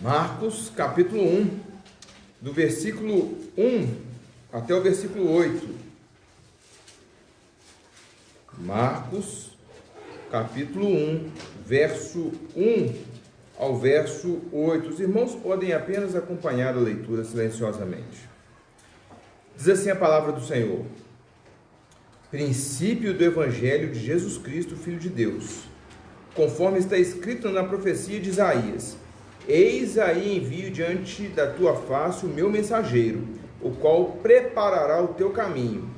Marcos, capítulo 1, do versículo 1 até o versículo 8. Marcos, capítulo 1, verso 1 ao verso 8. Os irmãos podem apenas acompanhar a leitura silenciosamente. Diz assim a palavra do Senhor: princípio do Evangelho de Jesus Cristo, Filho de Deus, conforme está escrito na profecia de Isaías: eis aí envio diante da tua face o meu mensageiro, o qual preparará o teu caminho.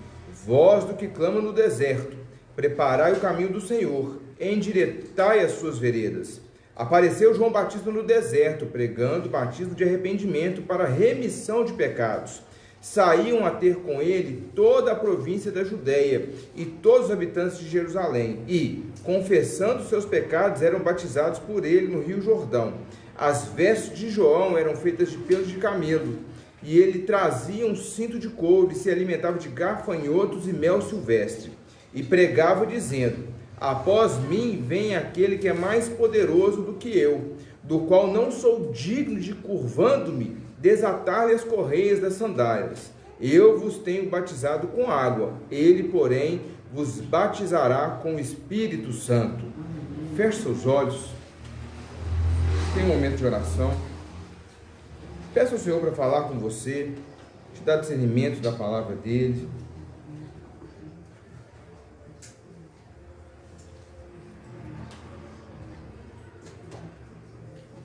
Voz do que clama no deserto: preparai o caminho do Senhor, endireitai as suas veredas. Apareceu João Batista no deserto, pregando batismo de arrependimento para remissão de pecados. Saíam a ter com ele toda a província da Judéia e todos os habitantes de Jerusalém, e, confessando seus pecados, eram batizados por ele no rio Jordão. As vestes de João eram feitas de pelos de camelo, e ele trazia um cinto de couro e se alimentava de gafanhotos e mel silvestre. E pregava dizendo: após mim vem aquele que é mais poderoso do que eu, do qual não sou digno de, curvando-me, desatar-lhe as correias das sandálias. Eu vos tenho batizado com água, ele, porém, vos batizará com o Espírito Santo. Feche seus olhos. Tem um momento de oração. Peça ao Senhor para falar com você, te dar discernimento da palavra dele.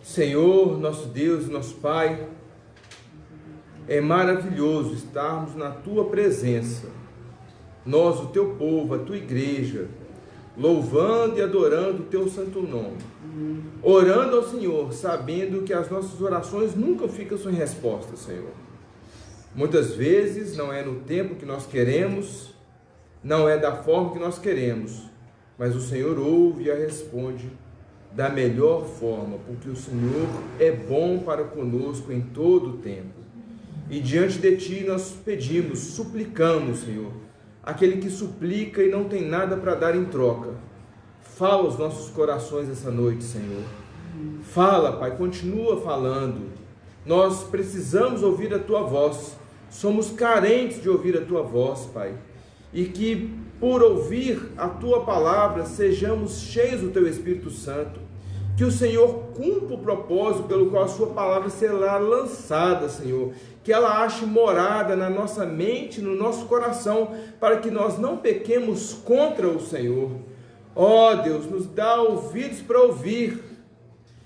Senhor, nosso Deus e nosso Pai, é maravilhoso estarmos na Tua presença, nós, o Teu povo, a Tua igreja, louvando e adorando o Teu santo nome, orando ao Senhor, sabendo que as nossas orações nunca ficam sem resposta, Senhor. Muitas vezes não é no tempo que nós queremos, não é da forma que nós queremos, mas o Senhor ouve e a responde da melhor forma, porque o Senhor é bom para conosco em todo o tempo. E diante de Ti nós pedimos, suplicamos, Senhor, aquele que suplica e não tem nada para dar em troca. Fala aos nossos corações essa noite, Senhor. Fala, Pai, continua falando. Nós precisamos ouvir a Tua voz. Somos carentes de ouvir a Tua voz, Pai. E que, por ouvir a Tua palavra, sejamos cheios do Teu Espírito Santo. Que o Senhor cumpra o propósito pelo qual a Sua palavra será lançada, Senhor. Que ela ache morada na nossa mente, no nosso coração, para que nós não pequemos contra o Senhor. Ó Deus, nos dá ouvidos para ouvir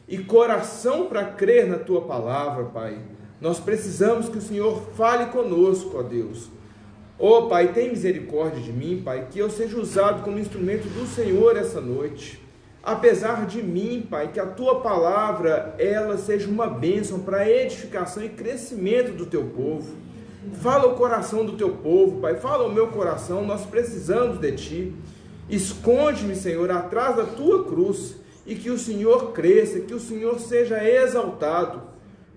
e coração para crer na Tua palavra, Pai. Nós precisamos que o Senhor fale conosco, ó Deus. Ó Pai, tem misericórdia de mim, Pai, que eu seja usado como instrumento do Senhor essa noite. Apesar de mim, Pai, que a Tua palavra, ela seja uma bênção para a edificação e crescimento do Teu povo. Fala o coração do Teu povo, Pai, fala o meu coração, nós precisamos de Ti. Esconde-me, Senhor, atrás da Tua cruz, e que o Senhor cresça, que o Senhor seja exaltado.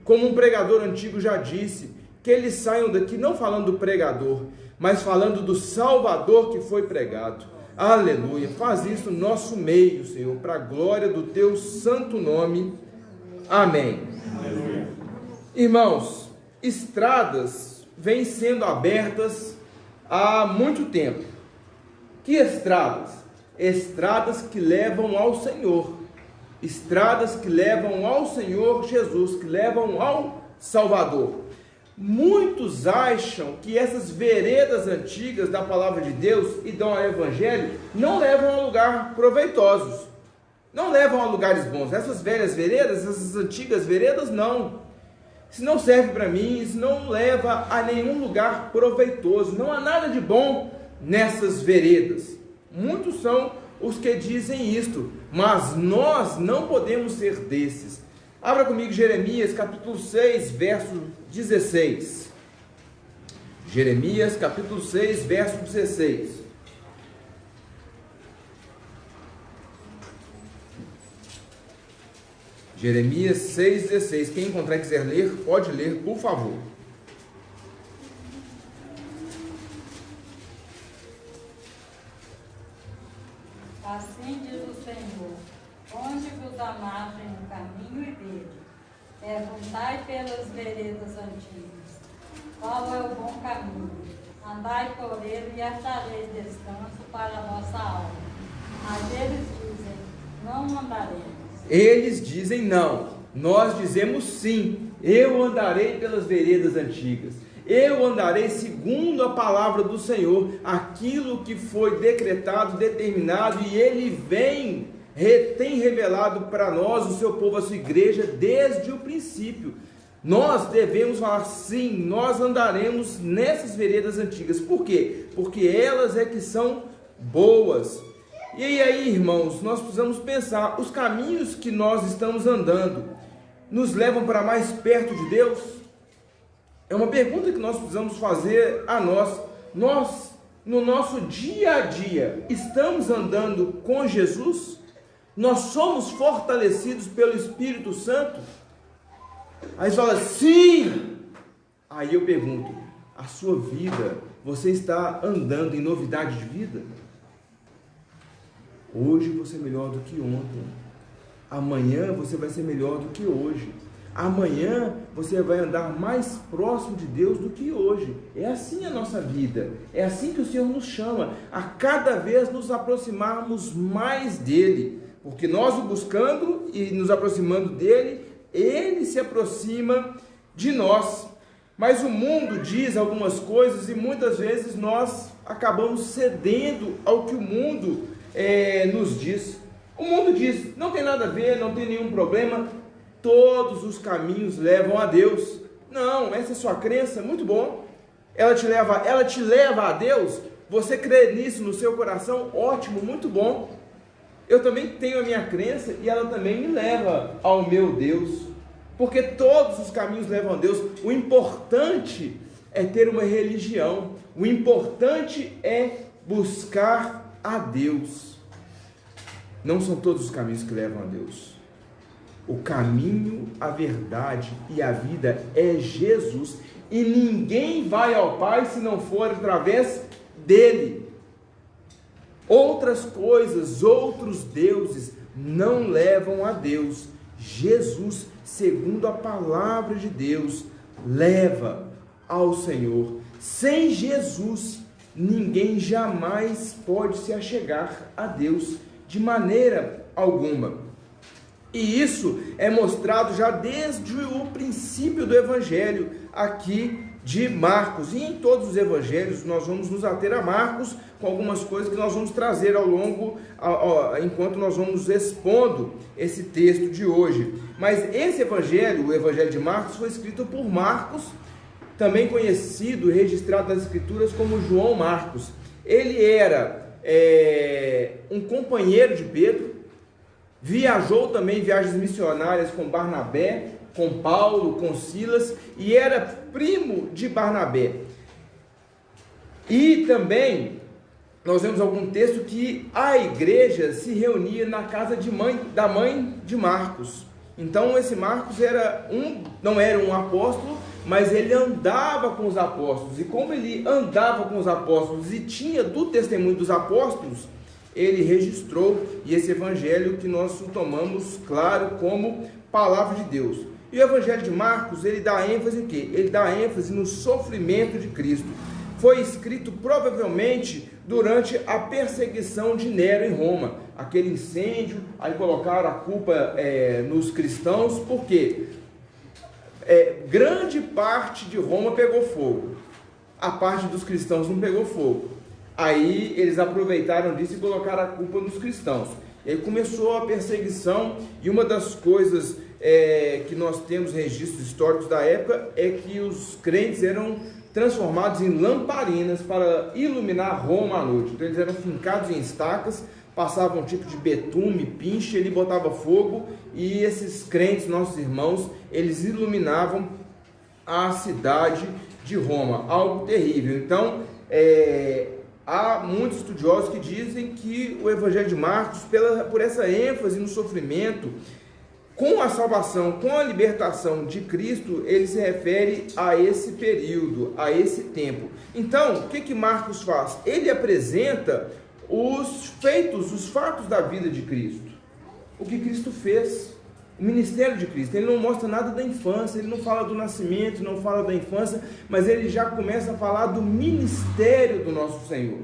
Como um pregador antigo já disse, que eles saiam daqui não falando do pregador, mas falando do Salvador que foi pregado. Aleluia. Faz isso no nosso meio, Senhor, para a glória do Teu santo nome. Amém. Aleluia. Irmãos, estradas vêm sendo abertas há muito tempo. Que estradas? Estradas que levam ao Senhor. Estradas que levam ao Senhor Jesus, que levam ao Salvador. Muitos acham que essas veredas antigas da palavra de Deus e do Evangelho não levam a lugar proveitosos, não levam a lugares bons. Essas velhas veredas, essas antigas veredas, não. Isso não serve para mim, isso não leva a nenhum lugar proveitoso. Não há nada de bom nessas veredas. Muitos são os que dizem isto, mas nós não podemos ser desses. Abra comigo Jeremias capítulo 6, verso 16. Jeremias capítulo 6, verso 16. Jeremias 6, 16. Quem encontrar e quiser ler, pode ler, por favor. Assim diz o Senhor: onde vos a margem no caminho e vede, Perguntai pelas veredas antigas, qual é o bom caminho? Andai por ele e achareis descanso para a vossa alma. Mas eles dizem, não andaremos. Eles dizem não, nós dizemos sim. Eu andarei pelas veredas antigas. Eu andarei segundo a palavra do Senhor, aquilo que foi decretado, determinado, e Ele tem revelado para nós, o seu povo, a sua igreja, desde o princípio. Nós devemos falar sim, nós andaremos nessas veredas antigas. Por quê? Porque elas é que são boas. E aí, irmãos, nós precisamos pensar, os caminhos que nós estamos andando nos levam para mais perto de Deus? É uma pergunta que nós precisamos fazer a nós. Nós, no nosso dia a dia, estamos andando com Jesus? Nós somos fortalecidos pelo Espírito Santo? Aí você fala, sim! Aí eu pergunto, a sua vida, você está andando em novidade de vida? Hoje você é melhor do que ontem. Amanhã você vai ser melhor do que hoje. Amanhã você vai andar mais próximo de Deus do que hoje. É assim a nossa vida. É assim que o Senhor nos chama, a cada vez nos aproximarmos mais dEle. Porque nós o buscando e nos aproximando dEle, Ele se aproxima de nós. Mas o mundo diz algumas coisas e muitas vezes nós acabamos cedendo ao que o mundo nos diz. O mundo diz, não tem nada a ver, não tem nenhum problema, todos os caminhos levam a Deus. Não, essa é sua crença, muito bom. Ela te leva a Deus? Você crê nisso no seu coração? Ótimo, muito bom. Eu também tenho a minha crença e ela também me leva ao meu Deus, porque todos os caminhos levam a Deus. O importante é ter uma religião, o importante é buscar a Deus. Não são todos os caminhos que levam a Deus. O caminho, a verdade e a vida é Jesus, e ninguém vai ao Pai se não for através dele. Outras coisas, outros deuses não levam a Deus. Jesus, segundo a palavra de Deus, leva ao Senhor. Sem Jesus, ninguém jamais pode se achegar a Deus de maneira alguma. E isso é mostrado já desde o princípio do Evangelho aqui de Marcos. E em todos os Evangelhos nós vamos nos ater a Marcos com algumas coisas que nós vamos trazer ao longo, enquanto nós vamos expondo esse texto de hoje. Mas esse Evangelho, o Evangelho de Marcos, foi escrito por Marcos, também conhecido e registrado nas Escrituras como João Marcos. Ele era um companheiro de Pedro, viajou também viagens missionárias com Barnabé, com Paulo, com Silas, e era primo de Barnabé. E também nós vemos algum texto que a igreja se reunia na casa da mãe de Marcos. Então esse Marcos não era um apóstolo, mas ele andava com os apóstolos, e como ele andava com os apóstolos e tinha do testemunho dos apóstolos, ele registrou, e esse evangelho que nós tomamos, claro, como palavra de Deus. E o evangelho de Marcos, ele dá ênfase em quê? Ele dá ênfase no sofrimento de Cristo. Foi escrito provavelmente durante a perseguição de Nero em Roma, aquele incêndio, aí colocaram a culpa nos cristãos, por quê? Grande parte de Roma pegou fogo, a parte dos cristãos não pegou fogo. Aí eles aproveitaram disso e colocaram a culpa nos cristãos. E aí começou a perseguição, e uma das coisas que nós temos registros históricos da época é que os crentes eram transformados em lamparinas para iluminar Roma à noite. Então eles eram fincados em estacas, passavam um tipo de betume, pinche, ele botava fogo, e esses crentes, nossos irmãos, eles iluminavam a cidade de Roma, algo terrível. Então, há muitos estudiosos que dizem que o Evangelho de Marcos, por essa ênfase no sofrimento, com a salvação, com a libertação de Cristo, ele se refere a esse período, a esse tempo. Então, o que Marcos faz? Ele apresenta os fatos da vida de Cristo. O que Cristo fez. O ministério de Cristo, ele não mostra nada da infância, ele não fala do nascimento, não fala da infância, mas ele já começa a falar do ministério do nosso Senhor.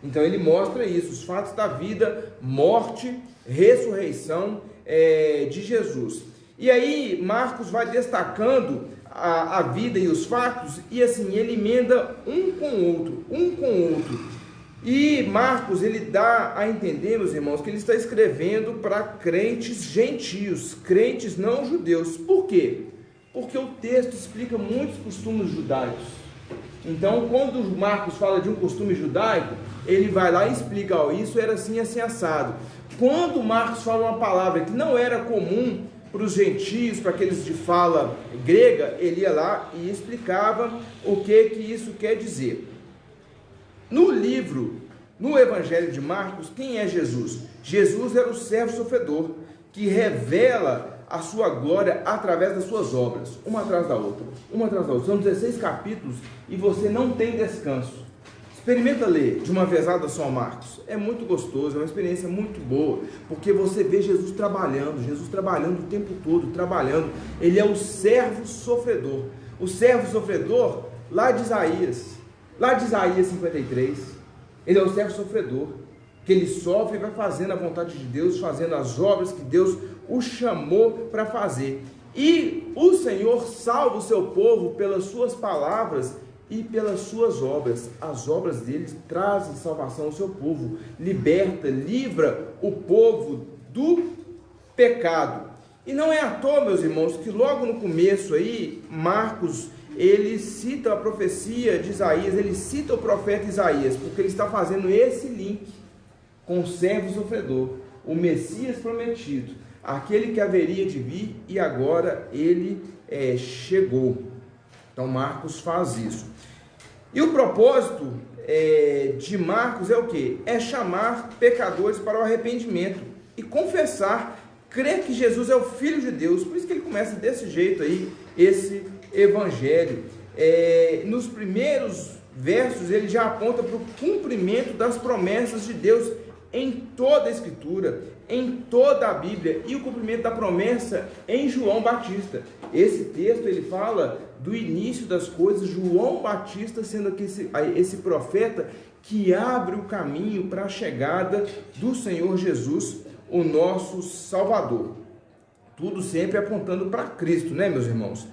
Então ele mostra isso, os fatos da vida, morte, ressurreição de Jesus. E aí Marcos vai destacando a vida e os fatos, e assim, ele emenda um com o outro. E Marcos, ele dá a entender, meus irmãos, que ele está escrevendo para crentes gentios, crentes não judeus. Por quê? Porque o texto explica muitos costumes judaicos. Então, quando Marcos fala de um costume judaico, ele vai lá e explica, ó, isso era assim, assim, assado. Quando Marcos fala uma palavra que não era comum para os gentios, para aqueles de fala grega, ele ia lá e explicava o que isso quer dizer. No Evangelho de Marcos, quem é Jesus? Jesus era o servo sofredor, que revela a sua glória através das suas obras, uma atrás da outra. São 16 capítulos e você não tem descanso. Experimenta ler de uma vezada só Marcos. É muito gostoso, é uma experiência muito boa, porque você vê Jesus trabalhando o tempo todo, trabalhando. Ele é o servo sofredor. O servo sofredor lá de Isaías 53, ele é o servo sofredor, que ele sofre e vai fazendo a vontade de Deus, fazendo as obras que Deus o chamou para fazer. E o Senhor salva o seu povo pelas suas palavras e pelas suas obras. As obras dele trazem salvação ao seu povo, livra o povo do pecado. E não é à toa, meus irmãos, que logo no começo aí, Marcos, ele cita a profecia de Isaías, ele cita o profeta Isaías, porque ele está fazendo esse link com o servo sofredor, o Messias prometido, aquele que haveria de vir e agora ele chegou. Então Marcos faz isso. E o propósito de Marcos é o quê? É chamar pecadores para o arrependimento e confessar, crer que Jesus é o Filho de Deus. Por isso que ele começa desse jeito aí, esse Evangelho. Nos primeiros versos ele já aponta para o cumprimento das promessas de Deus em toda a Escritura, em toda a Bíblia, e o cumprimento da promessa em João Batista. Esse texto ele fala do início das coisas, João Batista sendo aqui esse profeta que abre o caminho para a chegada do Senhor Jesus, o nosso Salvador. Tudo sempre apontando para Cristo, né, meus irmãos?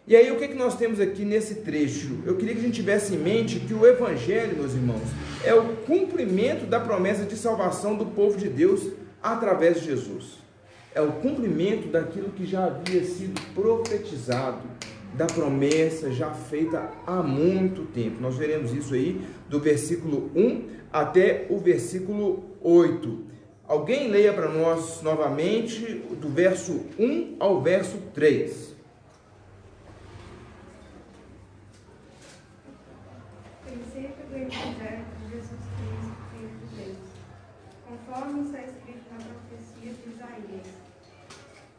E aí, o que nós temos aqui nesse trecho? Eu queria que a gente tivesse em mente que o Evangelho, meus irmãos, é o cumprimento da promessa de salvação do povo de Deus através de Jesus. É o cumprimento daquilo que já havia sido profetizado, da promessa já feita há muito tempo. Nós veremos isso aí do versículo 1 até o versículo 8. Alguém leia para nós novamente do verso 1 ao verso 3. Evangelho de Jesus Cristo, Filho de Deus, conforme está escrito na profecia de Isaías.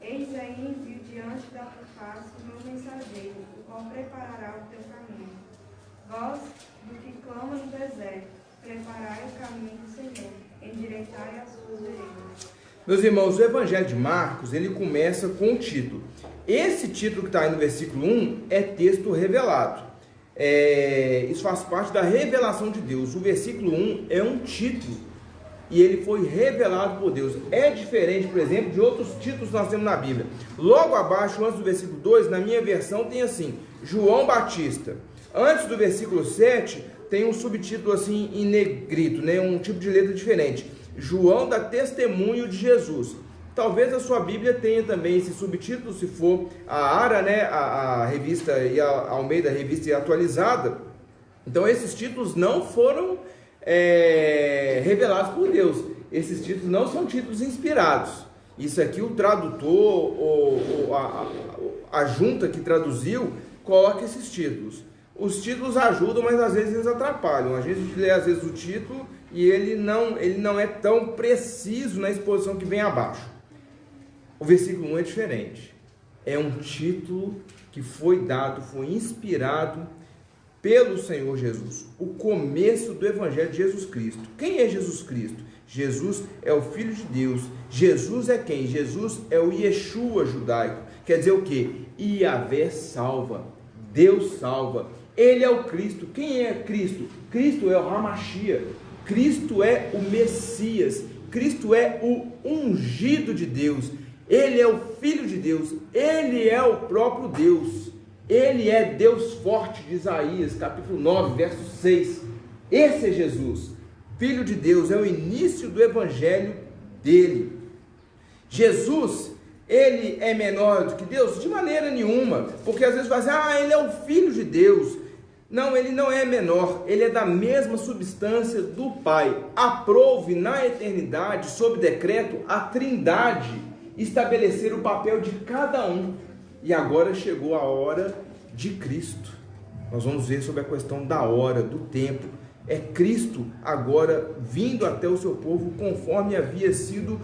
Eis aí envio diante da tua face o meu mensageiro, o qual preparará o teu caminho. Vós, do que clama no deserto, preparai o caminho do Senhor, endireitai as suas veredas. Meus irmãos, o Evangelho de Marcos, ele começa com um título. Esse título que está aí no versículo 1 é texto revelado. Isso faz parte da revelação de Deus. O versículo 1 é um título e ele foi revelado por Deus. É diferente, por exemplo, de outros títulos que nós temos na Bíblia. Logo abaixo, antes do versículo 2, na minha versão tem assim, João Batista. Antes do versículo 7 tem um subtítulo assim em negrito, né? Um tipo de letra diferente. João dá testemunho de Jesus. Talvez a sua Bíblia tenha também esse subtítulo, se for a ARA, né, a revista e a Almeida, revista atualizada. Então esses títulos não foram revelados por Deus. Esses títulos não são títulos inspirados. Isso aqui o tradutor, a junta que traduziu, coloca esses títulos. Os títulos ajudam, mas às vezes eles atrapalham. A gente lê às vezes o título e ele não é tão preciso na exposição que vem abaixo. O versículo 1 é diferente. É um título que foi dado, foi inspirado pelo Senhor Jesus. O começo do Evangelho de Jesus Cristo. Quem é Jesus Cristo? Jesus é o Filho de Deus. Jesus é quem? Jesus é o Yeshua judaico. Quer dizer o quê? Yahvé salva. Deus salva. Ele é o Cristo. Quem é Cristo? Cristo é o Hamashia. Cristo é o Messias. Cristo é o ungido de Deus. Ele é o Filho de Deus. Ele é o próprio Deus. Ele é Deus forte de Isaías, capítulo 9, verso 6. Esse é Jesus, Filho de Deus, é o início do evangelho dele. Jesus, ele é menor do que Deus? De maneira nenhuma, porque às vezes vai dizer, ele é o Filho de Deus. Não, ele não é menor, ele é da mesma substância do Pai. Aprove na eternidade, sob decreto, a Trindade estabelecer o papel de cada um. E agora chegou a hora de Cristo. Nós vamos ver sobre a questão da hora, do tempo. É Cristo agora vindo até o seu povo conforme havia sido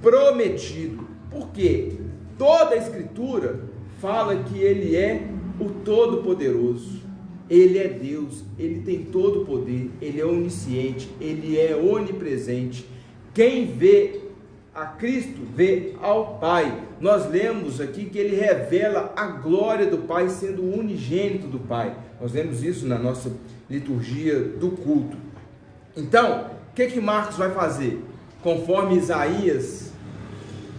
prometido. Porque toda a Escritura fala que Ele é o Todo-Poderoso. Ele é Deus, Ele tem todo o poder, Ele é onisciente, Ele é onipresente. Quem vê a Cristo vê ao Pai. Nós lemos aqui que Ele revela a glória do Pai, sendo o unigênito do Pai. Nós lemos isso na nossa liturgia do culto. Então, o que Marcos vai fazer? Conforme Isaías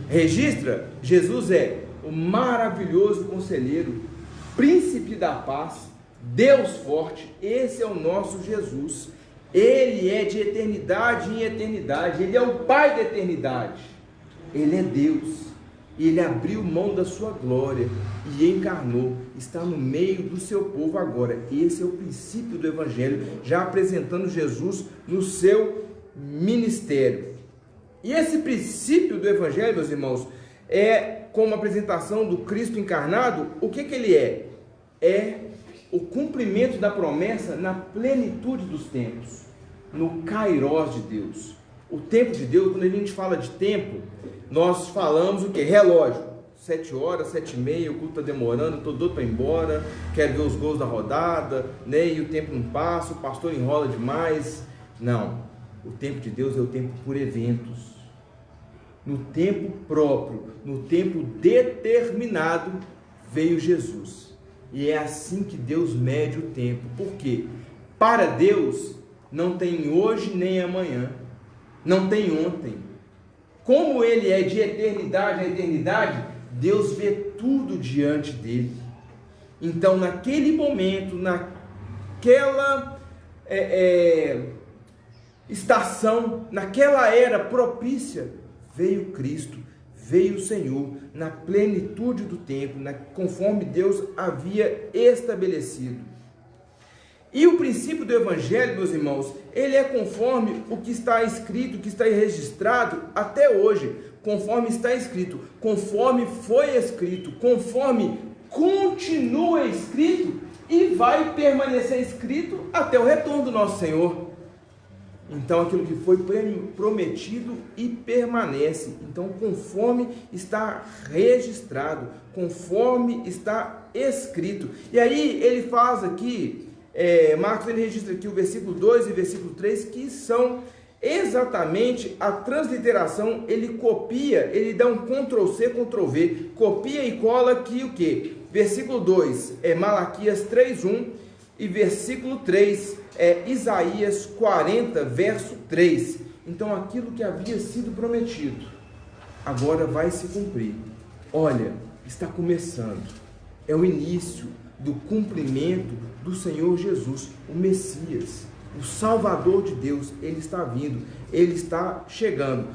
registra, Jesus é o maravilhoso conselheiro, príncipe da paz, Deus forte. Esse é o nosso Jesus. Ele é de eternidade em eternidade. Ele é o Pai da eternidade. Ele é Deus. Ele abriu mão da sua glória e encarnou. Está no meio do seu povo agora. Esse é o princípio do Evangelho, já apresentando Jesus no seu ministério. E esse princípio do Evangelho, meus irmãos, é como a apresentação do Cristo encarnado. O que ele é? É o cumprimento da promessa na plenitude dos tempos, no Kairos de Deus. O tempo de Deus, quando a gente fala de tempo, nós falamos o que? Relógio, 7 horas, 7h30, o culto está demorando, estou doido para ir embora, quero ver os gols da rodada, né? E o tempo não passa, o pastor enrola demais. Não, o tempo de Deus é o tempo por eventos. No tempo próprio, no tempo determinado, veio Jesus. E é assim que Deus mede o tempo. Por quê? Para Deus não tem hoje nem amanhã, não tem ontem. Como Ele é de eternidade a eternidade, Deus vê tudo diante dele. Então, naquele momento, naquela estação, naquela era propícia, veio Cristo. Veio o Senhor na plenitude do tempo, conforme Deus havia estabelecido. E o princípio do Evangelho, meus irmãos, ele é conforme o que está escrito, o que está registrado até hoje, conforme está escrito, conforme foi escrito, conforme continua escrito e vai permanecer escrito até o retorno do nosso Senhor. Então, aquilo que foi prometido e permanece. Então, conforme está registrado, conforme está escrito. E aí, ele faz aqui, Marcos, ele registra aqui o versículo 2 e versículo 3, que são exatamente a transliteração. Ele copia, ele dá um Ctrl+C, Ctrl+V, copia e cola aqui o que? Versículo 2 é Malaquias 3:1 e versículo 3 é Isaías 40, verso 3. Então, aquilo que havia sido prometido, agora vai se cumprir. Olha, está começando. É o início do cumprimento do Senhor Jesus, o Messias, o Salvador de Deus. Ele está vindo, ele está chegando.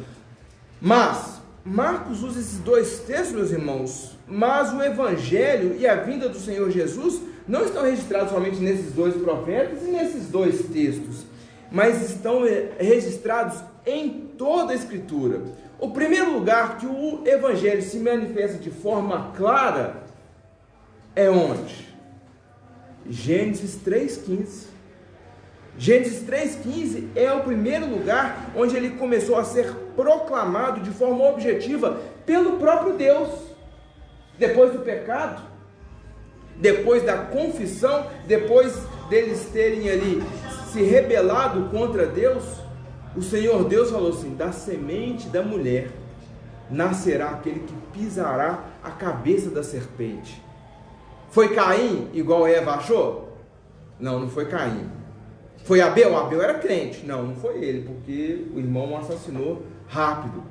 Mas Marcos usa esses dois textos, meus irmãos, mas o Evangelho e a vinda do Senhor Jesus não estão registrados somente nesses dois profetas e nesses dois textos, mas estão registrados em toda a Escritura. O primeiro lugar que o Evangelho se manifesta de forma clara é onde? Gênesis 3,15. Gênesis 3,15 é o primeiro lugar onde ele começou a ser proclamado de forma objetiva pelo próprio Deus. Depois do pecado, depois da confissão, depois deles terem ali se rebelado contra Deus, O Senhor Deus falou assim: da semente da mulher nascerá aquele que pisará a cabeça da serpente. Foi Caim igual Eva achou? Não, não foi Caim. Foi Abel? Abel era crente. Não, não foi ele, porque o irmão o assassinou rápido.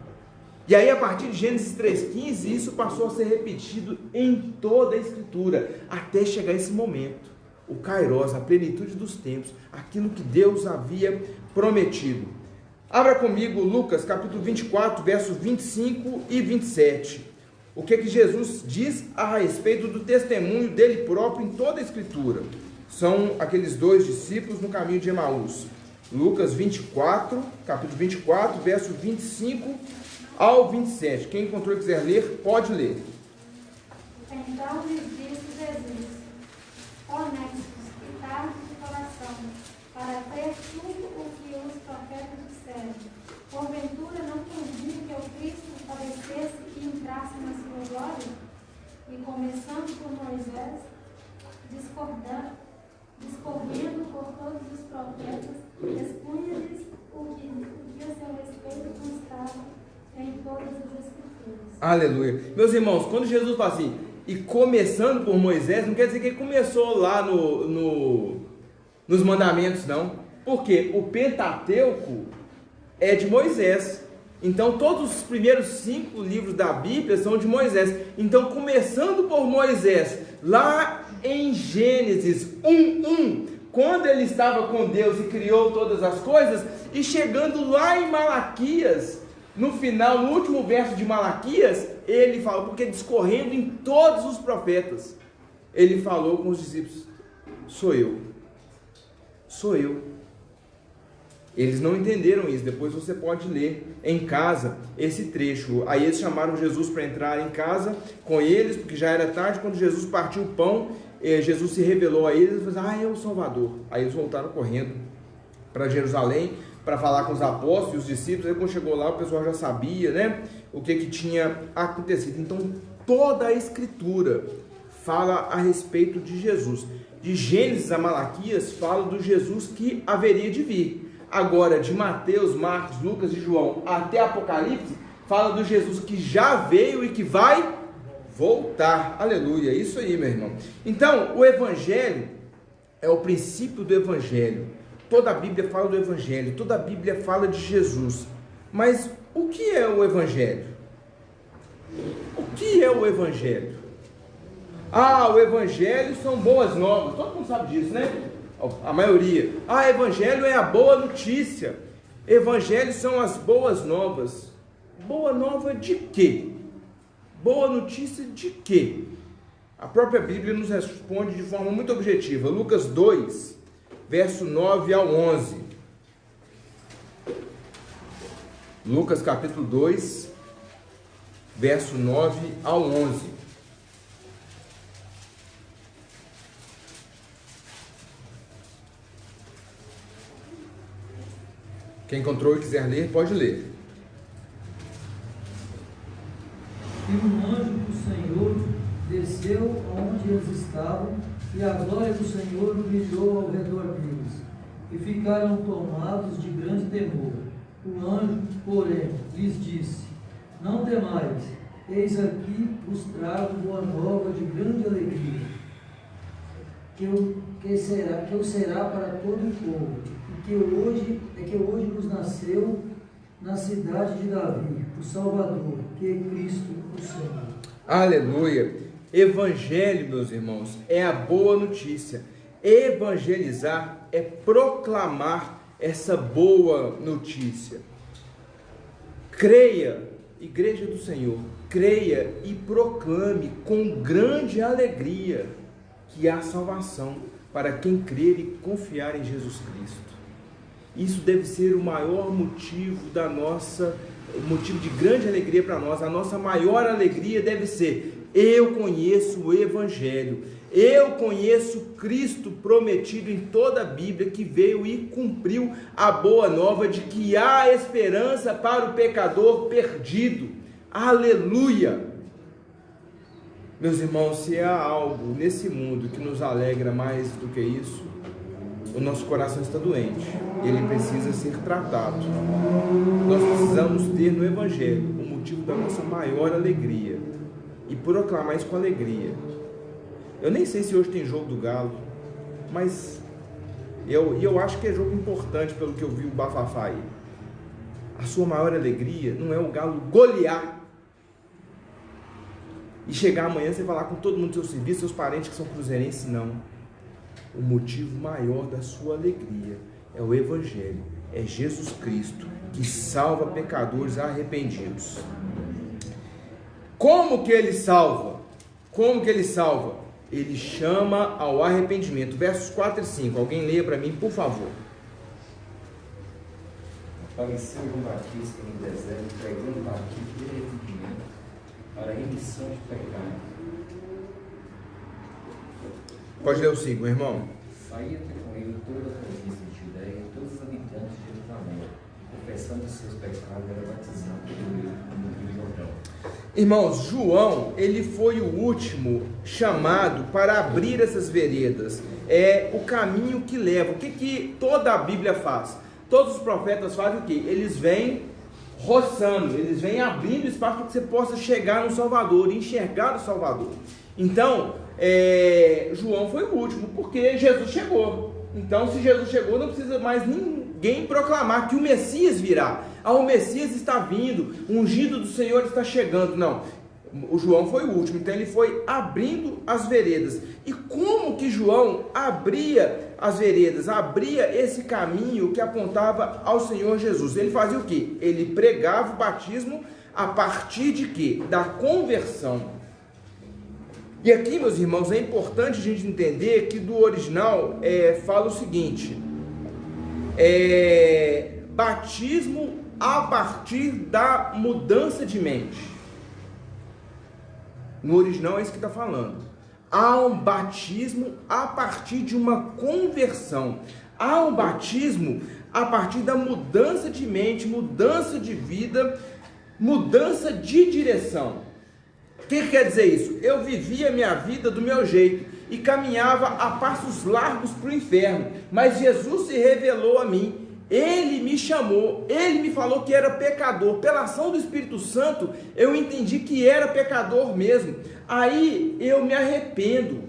E aí, a partir de Gênesis 3,15, isso passou a ser repetido em toda a Escritura, até chegar esse momento, o Kairos, a plenitude dos tempos, aquilo que Deus havia prometido. Abra comigo Lucas, capítulo 24, versos 25 e 27. O que Jesus diz a respeito do testemunho dele próprio em toda a Escritura. São aqueles dois discípulos no caminho de Emaús. Lucas 24, capítulo 24, verso 25 ao 27. Quem encontrou e quiser ler, pode ler. Então lhes disse Jesus: honestos e tardos de coração, para crer tudo o que os profetas disseram. Porventura não convinha que o Cristo padecesse e entrasse na sua glória? E começando por Moisés, discorrendo por todos os profetas, expunha-lhes o que a seu respeito constava em todas as Escrituras. Aleluia. Meus irmãos, quando Jesus fala assim, e começando por Moisés, não quer dizer que ele começou lá nos mandamentos, não. Porque o Pentateuco é de Moisés. Então, todos os primeiros 5 livros da Bíblia são de Moisés. Então, começando por Moisés, lá em Gênesis 1:1, quando ele estava com Deus e criou todas as coisas, e chegando lá em Malaquias, no final, no último verso de Malaquias, ele falou, porque discorrendo em todos os profetas, ele falou com os discípulos: sou eu. Eles não entenderam isso. Depois você pode ler em casa esse trecho. Aí eles chamaram Jesus para entrar em casa com eles, porque já era tarde. Quando Jesus partiu o pão, Jesus se revelou a eles e falou: é o Salvador. Aí eles voltaram correndo para Jerusalém para falar com os apóstolos e os discípulos. Aí quando chegou lá, o pessoal já sabia, né, o que tinha acontecido. Então toda a Escritura fala a respeito de Jesus. De Gênesis a Malaquias fala do Jesus que haveria de vir. Agora, de Mateus, Marcos, Lucas e João até Apocalipse, fala do Jesus que já veio e que vai voltar. Aleluia, isso aí, meu irmão. Então, o Evangelho é o princípio do Evangelho. Toda a Bíblia fala do Evangelho, toda a Bíblia fala de Jesus. Mas o que é o Evangelho? O que é o Evangelho? O Evangelho são boas novas. Todo mundo sabe disso, né? A maioria. Evangelho é a boa notícia. Evangelho são as boas novas. Boa nova de quê? Boa notícia de quê? A própria Bíblia nos responde de forma muito objetiva. Lucas 2, verso 9 ao 11. Lucas capítulo 2, verso 9 ao 11. Quem encontrou e quiser ler, pode ler. E um anjo do Senhor desceu onde eles estavam, e a glória do Senhor brilhou ao redor deles, e ficaram tomados de grande temor. O anjo, porém, lhes disse: não temais, eis aqui vos trago boa nova de grande alegria, que será para todo o povo. Que hoje nos nasceu na cidade de Davi o Salvador, que é Cristo o Senhor. Aleluia! Evangelho, meus irmãos, é a boa notícia. Evangelizar é proclamar essa boa notícia. Creia, Igreja do Senhor, creia e proclame com grande alegria que há salvação para quem crer e confiar em Jesus Cristo. Isso deve ser o maior motivo motivo de grande alegria para nós. A nossa maior alegria deve ser: eu conheço o Evangelho, eu conheço Cristo prometido em toda a Bíblia, que veio e cumpriu a boa nova de que há esperança para o pecador perdido. Aleluia! Meus irmãos, se há algo nesse mundo que nos alegra mais do que isso, o nosso coração está doente, ele precisa ser tratado. Nós precisamos ter no Evangelho o motivo da nossa maior alegria e proclamar isso com alegria. Eu nem sei se hoje tem jogo do Galo, mas eu acho que é jogo importante pelo que eu vi o bafafá aí. A sua maior alegria não é o Galo golear e chegar amanhã você falar com todo mundo do seu serviço, seus parentes que são cruzeirenses, não. O motivo maior da sua alegria é o Evangelho, é Jesus Cristo, que salva pecadores arrependidos. Como que ele salva? Como que ele salva? Ele chama ao arrependimento. Versos 4 e 5. Alguém leia para mim, por favor. Apareceu João Batista no deserto, pregando batismo de arrependimento para a remissão de pecados. Pode ler o 5, irmão. Saía até com ele toda a província de Judeia e todos os habitantes de Jerusalém, confessando os seus pecados, era batizado no Rio Jordão. Irmãos, João, ele foi o último chamado para abrir essas veredas. É o caminho que leva. O que toda a Bíblia faz? Todos os profetas fazem o quê? Eles vêm roçando, eles vêm abrindo espaço para que você possa chegar no Salvador, enxergar o Salvador. Então, João foi o último, porque Jesus chegou. Então, se Jesus chegou, não precisa mais ninguém proclamar que o Messias virá. O Messias está vindo, o ungido do Senhor está chegando. Não, o João foi o último, então ele foi abrindo as veredas. E como que João abria as veredas, abria esse caminho que apontava ao Senhor Jesus? Ele fazia o quê? Ele pregava o batismo a partir de quê? Da conversão. E aqui, meus irmãos, é importante a gente entender que do original fala o seguinte: batismo a partir da mudança de mente. No original é isso que está falando. Há um batismo a partir de uma conversão. Há um batismo a partir da mudança de mente, mudança de vida, mudança de direção. O que quer dizer isso? Eu vivia a minha vida do meu jeito e caminhava a passos largos para o inferno, mas Jesus se revelou a mim. Ele me chamou, ele me falou que era pecador. Pela ação do Espírito Santo, eu entendi que era pecador mesmo. Aí eu me arrependo,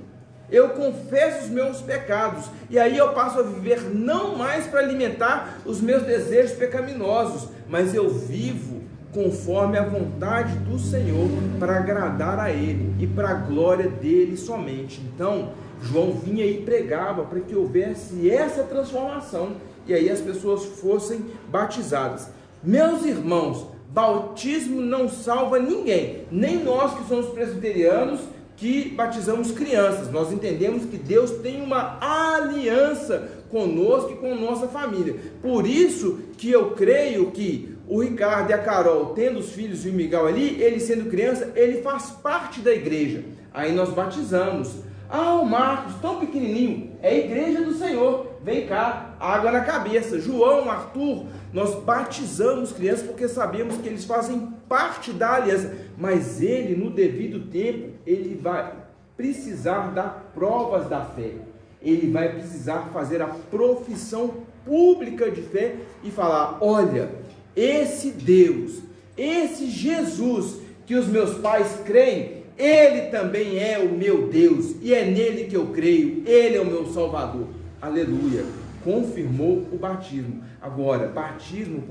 eu confesso os meus pecados, e aí eu passo a viver não mais para alimentar os meus desejos pecaminosos, mas eu vivo conforme a vontade do Senhor, para agradar a Ele e para a glória dele somente. Então, João vinha e pregava para que houvesse essa transformação, e aí as pessoas fossem batizadas. Meus irmãos, batismo não salva ninguém, nem nós que somos presbiterianos, que batizamos crianças. Nós entendemos que Deus tem uma aliança conosco e com nossa família. Por isso que eu creio que o Ricardo e a Carol, tendo os filhos e o Miguel ali, ele sendo criança, ele faz parte da igreja. Aí nós batizamos. O Marcos, tão pequenininho, é a igreja do Senhor, vem cá, água na cabeça. João, Arthur, nós batizamos crianças porque sabemos que eles fazem parte da aliança, mas ele, no devido tempo, ele vai precisar dar provas da fé, ele vai precisar fazer a profissão pública de fé e falar: olha, esse Deus, esse Jesus que os meus pais creem, ele também é o meu Deus, e é nele que eu creio, ele é o meu Salvador. Aleluia, confirmou o batismo. Agora, batismo,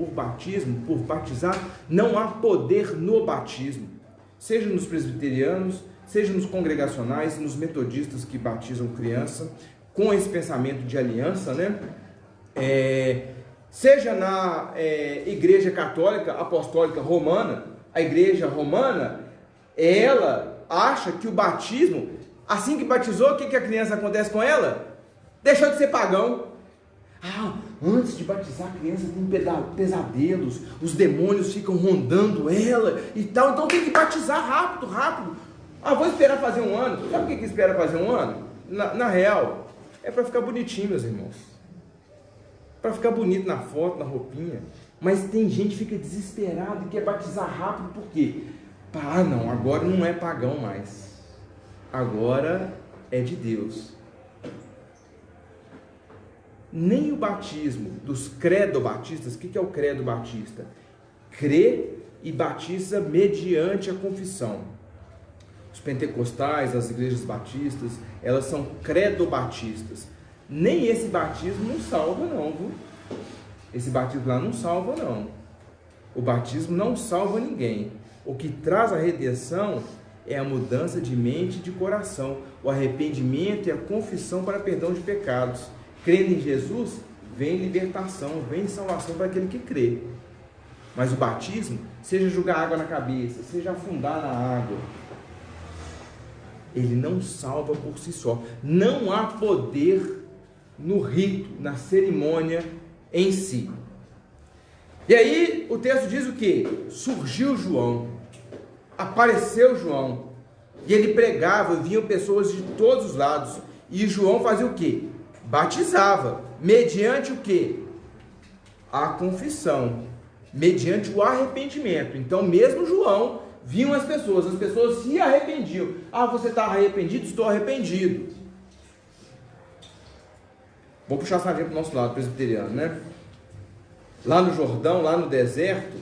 por batizar, não há poder no batismo, seja nos presbiterianos, seja nos congregacionais, nos metodistas que batizam criança, com esse pensamento de aliança, né? Seja na igreja católica apostólica romana. A igreja romana, ela acha que o batismo, assim que batizou, o que a criança acontece com ela? Deixou de ser pagão. Antes de batizar a criança tem pesadelos, os demônios ficam rondando ela e tal, então tem que batizar rápido. Vou esperar fazer um ano. Sabe o que espera fazer um ano? Na real, é para ficar bonitinho, meus irmãos, para ficar bonito na foto, na roupinha. Mas tem gente que fica desesperado e quer batizar rápido. Por quê? Não, agora não é pagão mais, agora é de Deus. nem o batismo dos credo-batistas. O que é o credo-batista? Crê e batiza mediante a confissão. Os pentecostais, as igrejas batistas, elas são credo-batistas. Nem esse batismo não salva não, viu? Esse batismo lá não salva não. O batismo não salva ninguém. O que traz a redenção é a mudança de mente e de coração, o arrependimento e a confissão para perdão de pecados. Crendo em Jesus, vem libertação, vem salvação para aquele que crê. Mas o batismo, seja jogar água na cabeça, seja afundar na água, ele não salva por si só. Não há poder no rito, na cerimônia em si. E aí o texto diz o quê? Surgiu João, apareceu João, e ele pregava, vinham pessoas de todos os lados, e João fazia o quê? Batizava, mediante o quê? A confissão, mediante o arrependimento. Então mesmo João, vinham as pessoas se arrependiam. Ah, você está arrependido? Estou arrependido. Vou puxar a sardinha para o nosso lado, presbiteriano, né? Lá no Jordão, lá no deserto,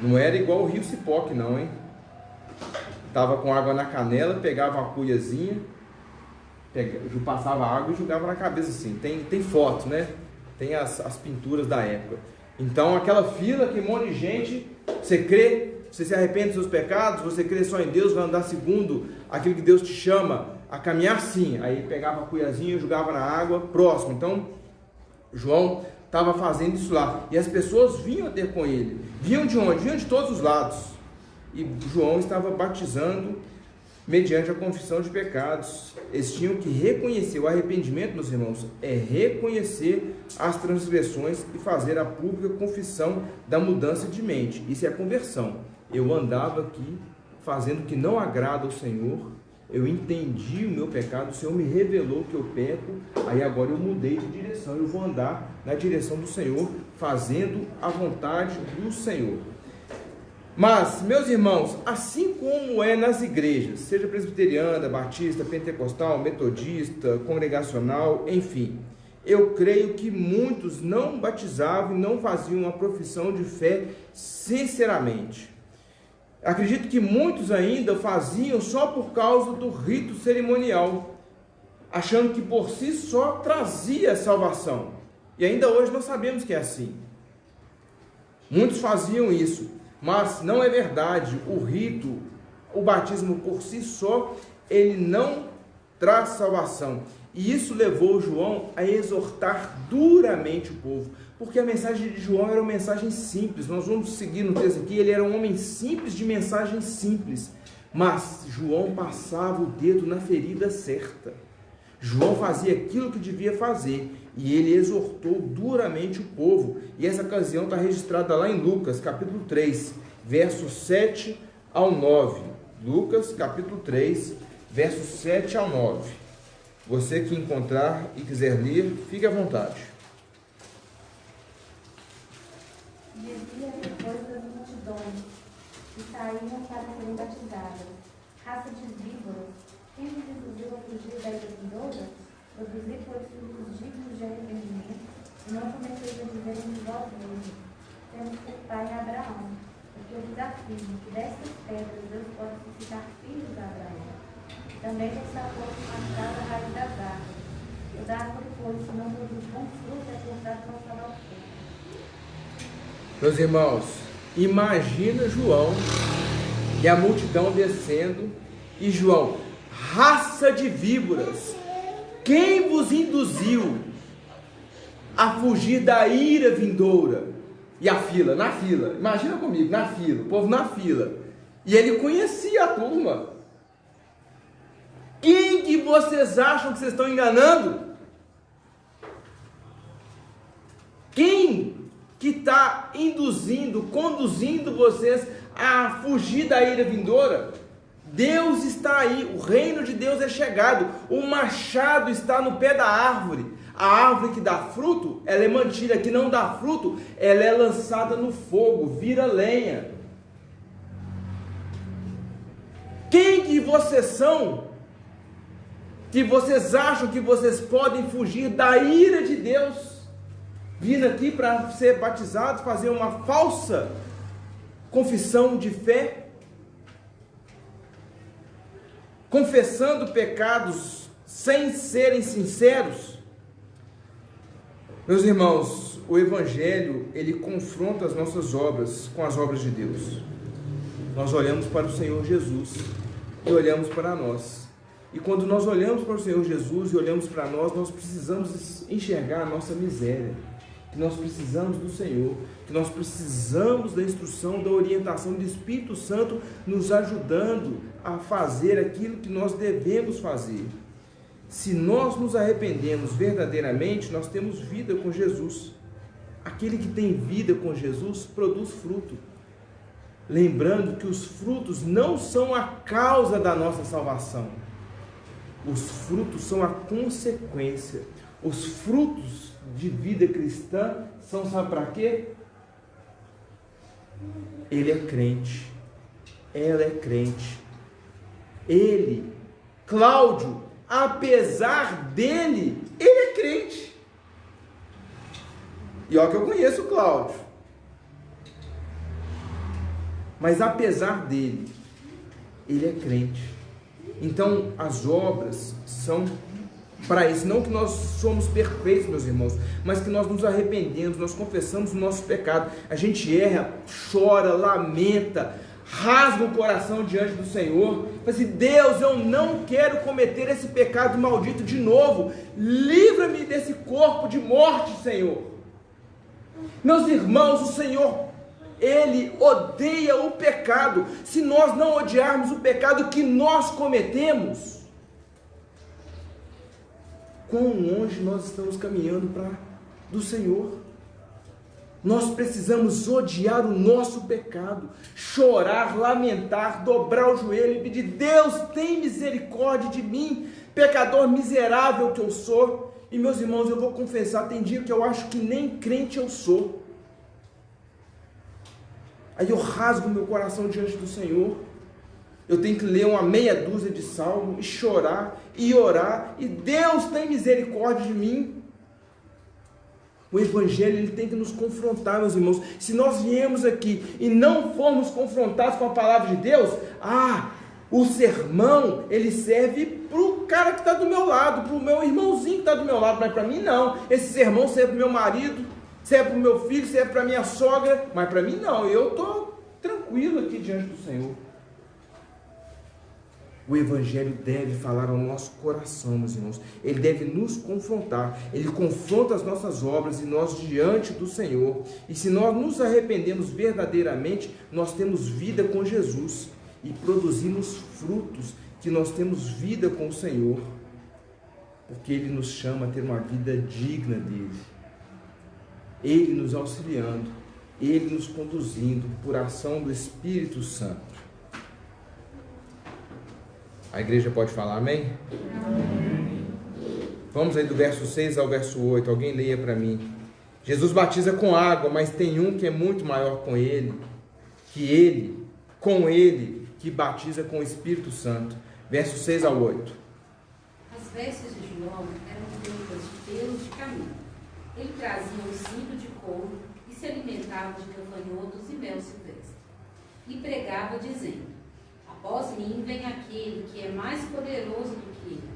não era igual o rio Cipoque não, hein? Tava com água na canela, pegava uma cuiazinha, passava água e jogava na cabeça assim. Tem fotos, né? Tem as pinturas da época. Então aquela fila, que um monte de gente, você crê, você se arrepende dos seus pecados, você crê só em Deus, vai andar segundo aquilo que Deus te chama a caminhar, sim. Aí pegava a cuiazinha, jogava na água, próximo. Então João estava fazendo isso lá, e as pessoas vinham ter com ele. Vinham de onde? Vinham de todos os lados. E João estava batizando mediante a confissão de pecados. Eles tinham que reconhecer o arrependimento, meus irmãos, é reconhecer as transgressões e fazer a pública confissão da mudança de mente. Isso é a conversão. Eu andava aqui fazendo o que não agrada ao Senhor, eu entendi o meu pecado, o Senhor me revelou que eu peco, aí agora eu mudei de direção, eu vou andar na direção do Senhor, fazendo a vontade do Senhor. Mas, meus irmãos, assim como é nas igrejas, seja presbiteriana, batista, pentecostal, metodista, congregacional, enfim, eu creio que muitos não batizavam e não faziam uma profissão de fé sinceramente. Acredito que muitos ainda faziam só por causa do rito cerimonial, achando que por si só trazia salvação. E ainda hoje nós sabemos que é assim. Muitos faziam isso, mas não é verdade. O rito, o batismo por si só, ele não traz salvação. E isso levou João a exortar duramente o povo, porque a mensagem de João era uma mensagem simples. Nós vamos seguir no texto aqui, ele era um homem simples, de mensagem simples, mas João passava o dedo na ferida certa. João fazia aquilo que devia fazer, e ele exortou duramente o povo, e essa ocasião está registrada lá em Lucas, capítulo 3, versos 7 ao 9. Lucas, capítulo 3, versos 7 ao 9. Você que encontrar e quiser ler, fique à vontade. Dizia depois das multidões que saíam para serem batizadas: raça de víboras, quem vos induziu a fugir da ira vindoura? Produzi, pois, frutos dignos de arrependimento, e não comeceis a dizer entre vós mesmos: temos por pai Abraão, porque eu vos afirmo que destas pedras Deus pode suscitar filhos a Abraão. Também não está posto marcada a raiz das árvores. Toda árvore, pois, se não produz bom fruto, é cortada e lançada ao fogo. Meus irmãos, imagina João e a multidão descendo, e João: raça de víboras, quem vos induziu a fugir da ira vindoura? E a fila, na fila, imagina comigo, na fila, o povo na fila, e ele conhecia a turma. Quem que vocês acham que vocês estão enganando? Quem que está induzindo, conduzindo vocês a fugir da ira vindoura? Deus está aí, o reino de Deus é chegado, o machado está no pé da árvore. A árvore que dá fruto, ela é mantida, que não dá fruto, ela é lançada no fogo, vira lenha. Quem que vocês são que vocês acham que vocês podem fugir da ira de Deus, vindo aqui para ser batizados, fazer uma falsa confissão de fé, confessando pecados sem serem sinceros? Meus irmãos, o Evangelho, ele confronta as nossas obras com as obras de Deus. Nós olhamos para o Senhor Jesus e olhamos para nós. E quando nós olhamos para o Senhor Jesus e olhamos para nós, nós precisamos enxergar a nossa miséria, que nós precisamos do Senhor, que nós precisamos da instrução, da orientação do Espírito Santo nos ajudando a fazer aquilo que nós devemos fazer. Se nós nos arrependemos verdadeiramente, nós temos vida com Jesus. Aquele que tem vida com Jesus produz fruto. Lembrando que os frutos não são a causa da nossa salvação. Os frutos são a consequência. Os frutos de vida cristã são, sabe para quê? Ele é crente. Ela é crente. Ele, Cláudio, apesar dele, ele é crente. E olha que eu conheço o Cláudio. Mas apesar dele, ele é crente. Então as obras são para isso. Não que nós somos perfeitos, meus irmãos, mas que nós nos arrependemos, nós confessamos o nosso pecado. A gente erra, chora, lamenta, rasga o coração diante do Senhor. Fala assim: Deus, eu não quero cometer esse pecado maldito de novo. Livra-me desse corpo de morte, Senhor. Meus irmãos, o Senhor, Ele odeia o pecado. Se nós não odiarmos o pecado que nós cometemos, quão longe nós estamos caminhando do Senhor. Nós precisamos odiar o nosso pecado, chorar, lamentar, dobrar o joelho e pedir: Deus, tem misericórdia de mim, pecador miserável que eu sou. E meus irmãos, eu vou confessar, tem dia que eu acho que nem crente eu sou. Aí eu rasgo meu coração diante do Senhor. Eu tenho que ler uma meia dúzia de salmos, e chorar, e orar, e Deus tem misericórdia de mim. O Evangelho, ele tem que nos confrontar, meus irmãos. Se nós viemos aqui e não formos confrontados com a palavra de Deus, o sermão, ele serve para o cara que está do meu lado, para o meu irmãozinho que está do meu lado, mas para mim não. Esse sermão serve para o meu marido, serve para o meu filho, serve para a minha sogra, mas para mim não. Eu estou tranquilo aqui diante do Senhor. O Evangelho deve falar ao nosso coração, meus irmãos. Ele deve nos confrontar. Ele confronta as nossas obras e nós diante do Senhor. E se nós nos arrependemos verdadeiramente, nós temos vida com Jesus e produzimos frutos, que nós temos vida com o Senhor, porque Ele nos chama a ter uma vida digna dEle. Ele nos auxiliando, Ele nos conduzindo por ação do Espírito Santo. A igreja pode falar amém? Amém. Vamos aí do verso 6 ao verso 8. Alguém leia para mim. Jesus batiza com água, mas tem um que é muito maior com ele, que batiza com o Espírito Santo. Verso 6 ao 8. As vestes de João eram feitas de pelos de camelo. Ele trazia um cinto de couro e se alimentava de gafanhotos e mel silvestre. E pregava dizendo: após mim vem aquele que é mais poderoso do que ele,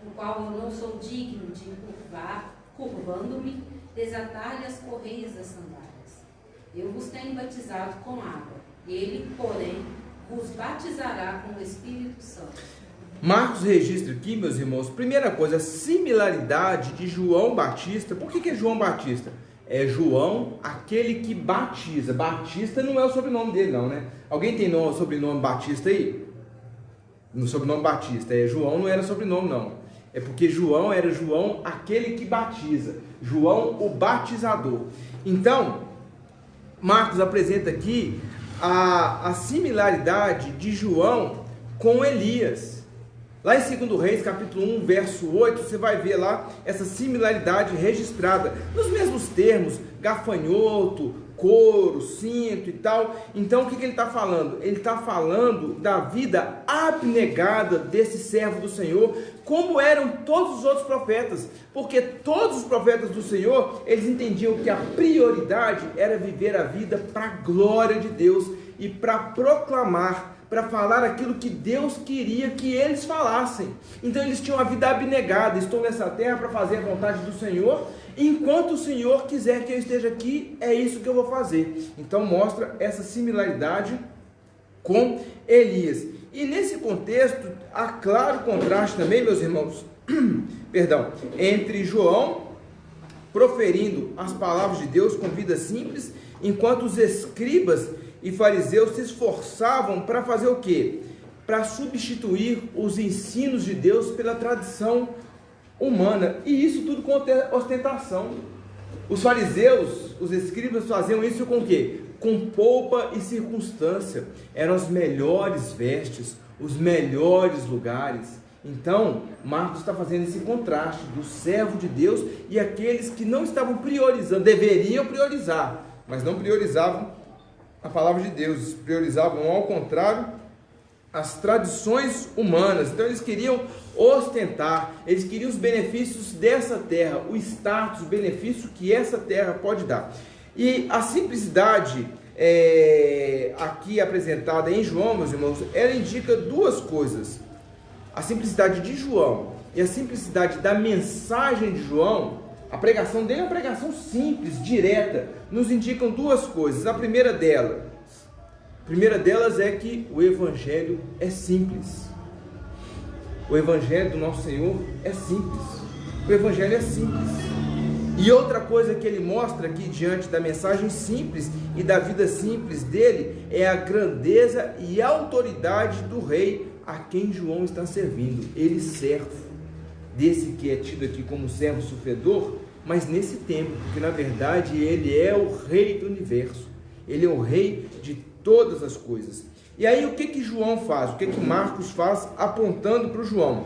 o qual eu não sou digno de encurvar, curvando-me, desatar-lhe as correias das sandálias. Eu vos tenho batizado com água, ele, porém, vos batizará com o Espírito Santo. Marcos registra aqui, meus irmãos, primeira coisa, a similaridade de João Batista. Por que é João Batista? É João, aquele que batiza. Batista não é o sobrenome dele não, né? Alguém tem sobrenome Batista aí? No sobrenome Batista. João não era sobrenome não. É porque João era João, aquele que batiza. João, o batizador. Então, Marcos apresenta aqui a similaridade de João com Elias. Lá em 2 Reis, capítulo 1, verso 8, você vai ver lá essa similaridade registrada. Nos mesmos termos, gafanhoto, couro, cinto e tal. Então o que ele está falando? Ele está falando da vida abnegada desse servo do Senhor, como eram todos os outros profetas, porque todos os profetas do Senhor, eles entendiam que a prioridade era viver a vida para a glória de Deus e para proclamar, para falar aquilo que Deus queria que eles falassem. Então eles tinham a vida abnegada: estou nessa terra para fazer a vontade do Senhor, enquanto o Senhor quiser que eu esteja aqui, é isso que eu vou fazer. Então mostra essa similaridade com Elias. E nesse contexto, há claro contraste também, meus irmãos, perdão, entre João proferindo as palavras de Deus com vida simples, enquanto os escribas e fariseus se esforçavam para fazer o quê? Para substituir os ensinos de Deus pela tradição humana, e isso tudo com ostentação. Os fariseus, os escribas faziam isso com o quê? Com pompa e circunstância. Eram as melhores vestes, os melhores lugares. Então Marcos está fazendo esse contraste do servo de Deus e aqueles que não estavam priorizando, deveriam priorizar, mas não priorizavam a palavra de Deus, priorizavam ao contrário as tradições humanas. Então eles queriam ostentar, eles queriam os benefícios dessa terra, o status, o benefício que essa terra pode dar. E a simplicidade aqui apresentada em João, meus irmãos, ela indica duas coisas. A simplicidade de João e a simplicidade da mensagem de João, a pregação dele é uma pregação simples, direta, nos indicam duas coisas. A primeira delas é que o Evangelho é simples. O Evangelho do nosso Senhor é simples. O Evangelho é simples. E outra coisa que ele mostra aqui diante da mensagem simples e da vida simples dele é a grandeza e a autoridade do rei a quem João está servindo. Ele servo desse que é tido aqui como servo sofredor, mas nesse tempo, porque na verdade ele é o rei do universo, ele é o rei de todas as coisas. E aí o que João faz? O que Marcos faz apontando para o João?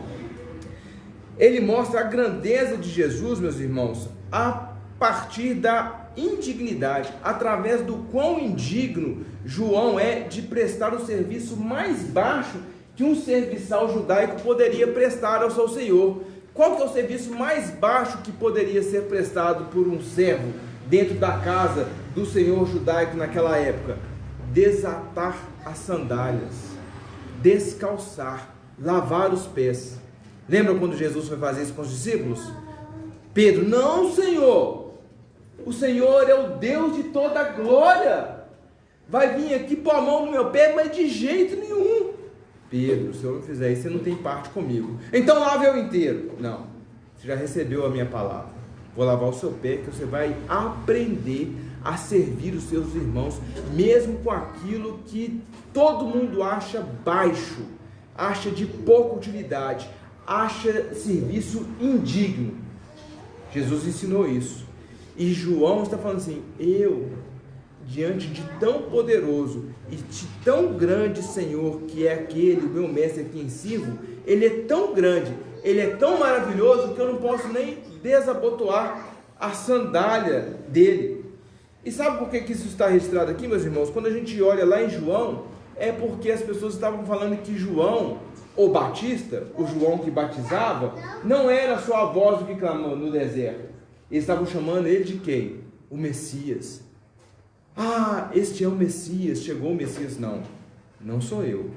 Ele mostra a grandeza de Jesus, meus irmãos, a partir da indignidade, através do quão indigno João é de prestar o serviço mais baixo que um serviçal judaico poderia prestar ao seu senhor. Qual que é o serviço mais baixo que poderia ser prestado por um servo dentro da casa do senhor judaico naquela época? Desatar as sandálias, descalçar, lavar os pés. Lembra quando Jesus foi fazer isso com os discípulos? Pedro: não, Senhor, o Senhor é o Deus de toda glória, vai vir aqui pôr a mão no meu pé, mas de jeito nenhum. Pedro, se eu não fizer isso, você não tem parte comigo. Então lave eu inteiro. Não, você já recebeu a minha palavra. Vou lavar o seu pé, que você vai aprender a servir os seus irmãos, mesmo com aquilo que todo mundo acha baixo, acha de pouca utilidade, acha serviço indigno. Jesus ensinou isso. E João está falando assim: eu, diante de tão poderoso e de tão grande Senhor, que é aquele, o meu mestre a quem sirvo, ele é tão grande, ele é tão maravilhoso, que eu não posso nem desabotoar a sandália dele. E sabe por que isso está registrado aqui, meus irmãos? Quando a gente olha lá em João, é porque as pessoas estavam falando que João, o Batista, o João que batizava, não era só a voz do que clamou no deserto. Eles estavam chamando ele de quem? O Messias. Ah, este é o Messias, chegou o Messias. Não, não sou eu,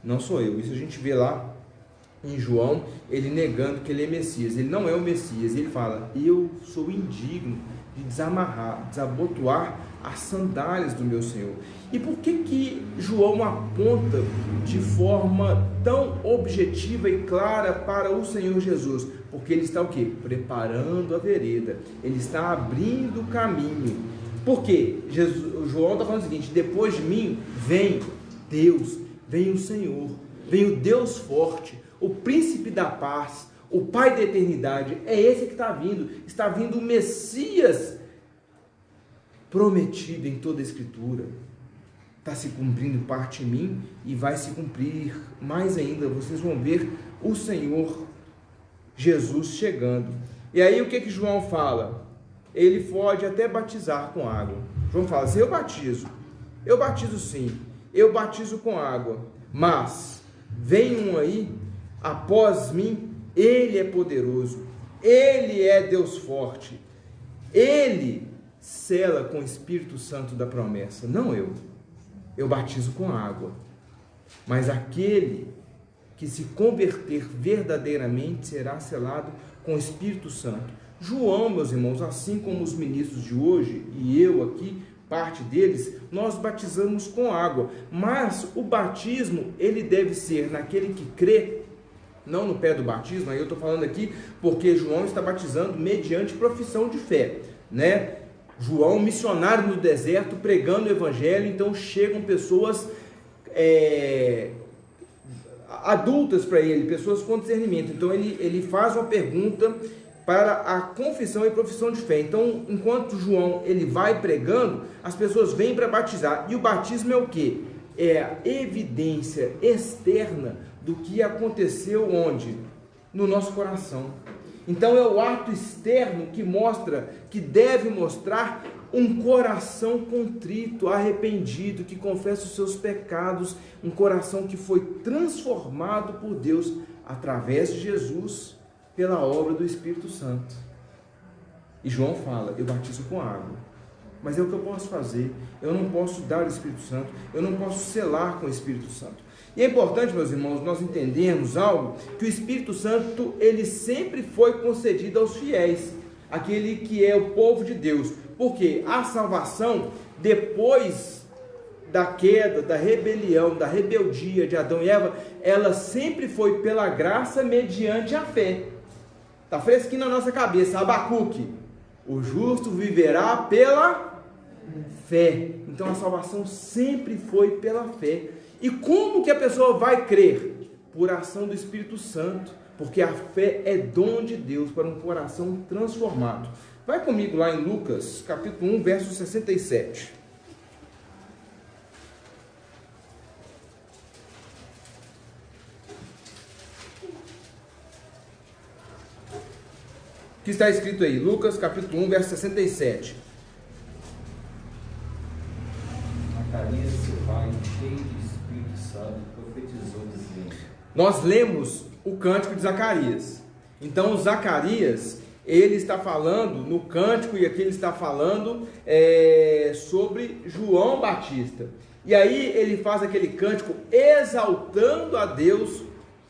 não sou eu. Isso a gente vê lá em João, ele negando que ele é Messias. Ele não é o Messias, ele fala: eu sou indigno de desamarrar, desabotoar as sandálias do meu Senhor. E por que João aponta de forma tão objetiva e clara para o Senhor Jesus? Porque ele está o quê? Preparando a vereda, ele está abrindo o caminho. Por quê? João está falando o seguinte: depois de mim vem Deus, vem o Senhor, vem o Deus forte, o príncipe da paz, o Pai da eternidade. É esse que está vindo o Messias prometido em toda a Escritura. Está se cumprindo parte em mim e vai se cumprir mais ainda. Vocês vão ver o Senhor Jesus chegando. E aí o que João fala? Ele pode até batizar com água. João fala assim: eu batizo sim, eu batizo com água, mas vem um aí após mim, ele é poderoso, ele é Deus forte, ele sela com o Espírito Santo da promessa, não eu. Eu batizo com água, mas aquele que se converter verdadeiramente será selado com o Espírito Santo. João, meus irmãos, assim como os ministros de hoje, e eu aqui, parte deles, nós batizamos com água, mas o batismo, ele deve ser naquele que crê, não no pé do batismo. Aí eu estou falando aqui porque João está batizando mediante profissão de fé, né? João, missionário no deserto, pregando o evangelho, então chegam pessoas adultas para ele, pessoas com discernimento. Então ele faz uma pergunta para a confissão e profissão de fé. Então, enquanto João ele vai pregando, as pessoas vêm para batizar. E o batismo é o quê? É a evidência externa do que aconteceu onde? No nosso coração. Então é o ato externo que mostra, que deve mostrar um coração contrito, arrependido, que confessa os seus pecados, um coração que foi transformado por Deus através de Jesus, pela obra do Espírito Santo. E João fala: eu batizo com água, mas é o que eu posso fazer, eu não posso dar o Espírito Santo, eu não posso selar com o Espírito Santo. E é importante, meus irmãos, nós entendermos algo, que o Espírito Santo, ele sempre foi concedido aos fiéis, aquele que é o povo de Deus, porque a salvação, depois da queda, da rebelião, da rebeldia de Adão e Eva, ela sempre foi pela graça mediante a fé. Está fresquinho na nossa cabeça, Abacuque: o justo viverá pela fé. Então a salvação sempre foi pela fé. E como que a pessoa vai crer? Por ação do Espírito Santo, porque a fé é dom de Deus para um coração transformado. Vai comigo lá em Lucas, capítulo 1, verso 67. O que está escrito aí? Lucas, capítulo 1, verso 67. Zacarias, seu pai, cheio de Espírito Santo, profetizou dizendo... Nós lemos o cântico de Zacarias. Então, Zacarias, ele está falando no cântico, e aqui ele está falando sobre João Batista. E aí ele faz aquele cântico exaltando a Deus,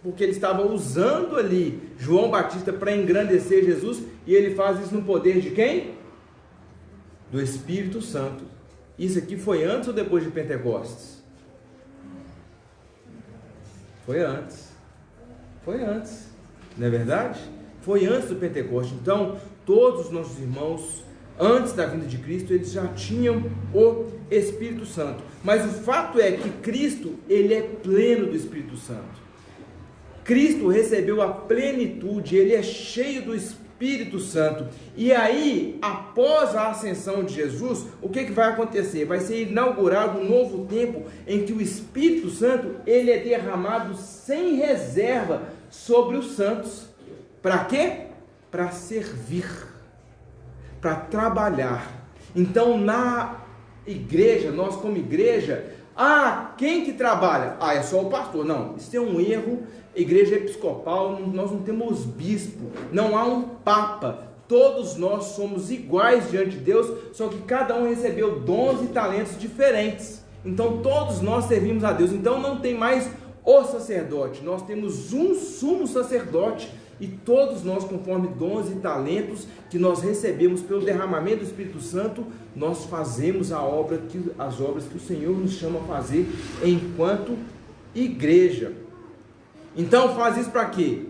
porque ele estava usando ali João Batista para engrandecer Jesus, e ele faz isso no poder de quem? Do Espírito Santo. Isso aqui foi antes ou depois de Pentecostes? Foi antes. Foi antes. Não é verdade? Foi antes do Pentecostes. Então, todos os nossos irmãos, antes da vinda de Cristo, eles já tinham o Espírito Santo. Mas o fato é que Cristo, ele é pleno do Espírito Santo. Cristo recebeu a plenitude, ele é cheio do Espírito Santo. E aí, após a ascensão de Jesus, o que vai acontecer? Vai ser inaugurado um novo tempo em que o Espírito Santo, ele é derramado sem reserva sobre os santos. Para quê? Para servir, para trabalhar. Então, na igreja, nós como igreja, quem que trabalha? É só o pastor. Não, isso é um erro. Igreja episcopal, nós não temos bispo, não há um papa, todos nós somos iguais diante de Deus, só que cada um recebeu dons e talentos diferentes. Então todos nós servimos a Deus. Então não tem mais o sacerdote, nós temos um sumo sacerdote, e todos nós, conforme dons e talentos que nós recebemos pelo derramamento do Espírito Santo, nós fazemos as obras que o Senhor nos chama a fazer enquanto igreja. Então faz isso para quê?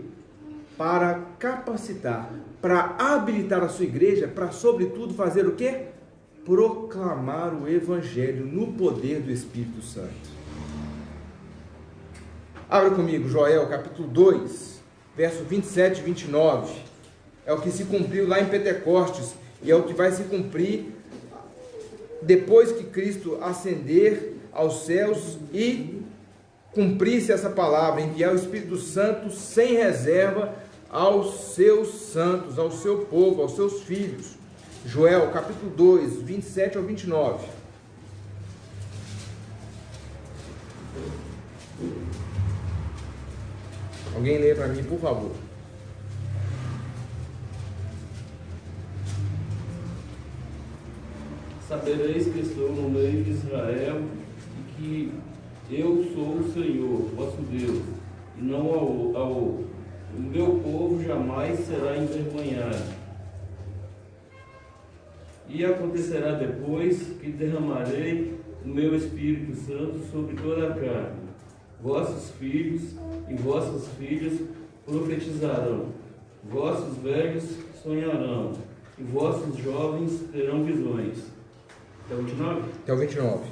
Para capacitar, para habilitar a sua igreja, para sobretudo fazer o quê? Proclamar o Evangelho no poder do Espírito Santo. Abra comigo Joel capítulo 2, verso 27 e 29. É o que se cumpriu lá em Pentecostes, e é o que vai se cumprir depois que Cristo ascender aos céus e cumprisse essa palavra, enviar o Espírito Santo sem reserva aos seus santos, ao seu povo, aos seus filhos. Joel, capítulo 2, 27 ao 29. Alguém lê para mim, por favor. Sabereis que estou no meio de Israel e que eu sou o Senhor, vosso Deus, e não ao outro. O meu povo jamais será envergonhado. E acontecerá depois que derramarei o meu Espírito Santo sobre toda a carne. Vossos filhos e vossas filhas profetizarão, vossos velhos sonharão, e vossos jovens terão visões. Até o 29? Até o 29.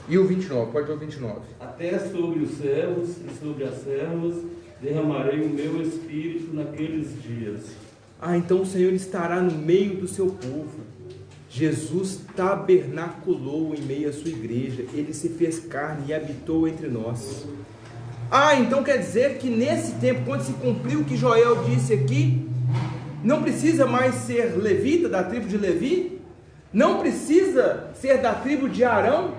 E o 29? Pode ter o 29. Até sobre os servos e sobre as servas derramarei o meu Espírito naqueles dias. Então o Senhor estará no meio do seu povo. Jesus tabernaculou em meio à sua igreja. Ele se fez carne e habitou entre nós. Então quer dizer que nesse tempo, quando se cumpriu o que Joel disse aqui, não precisa mais ser levita, da tribo de Levi? Não precisa ser da tribo de Arão?